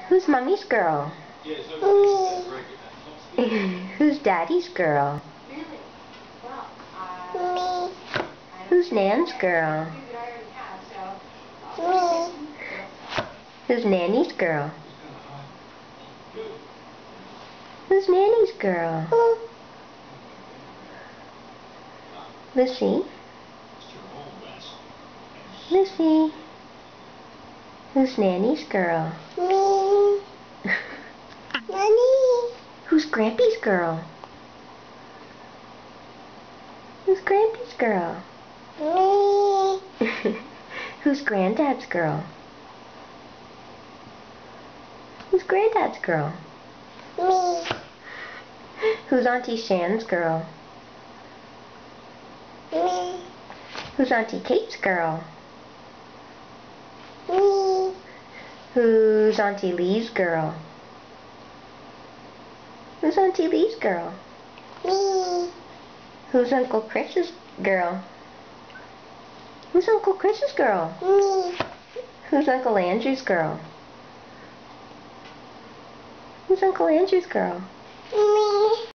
Who's Mommy's girl? Who's Daddy's girl? Who's Nan's girl? Who's Nanny's girl? Who's Nanny's girl? Lucy? Lucy? Who's Nanny's girl? Me. Nanny. Who's Grampy's girl? Who's Grampy's girl? Me. Who's Granddad's girl? Who's Granddad's girl? Me. Who's Auntie Shan's girl? Me. Who's Auntie Kate's girl? Me. Who's Auntie Lee's girl? Who's Auntie Lee's girl? Me. Who's Uncle Chris's girl? Who's Uncle Chris's girl? Me. Who's Uncle Andrew's girl? Who's Uncle Andrew's girl? Me.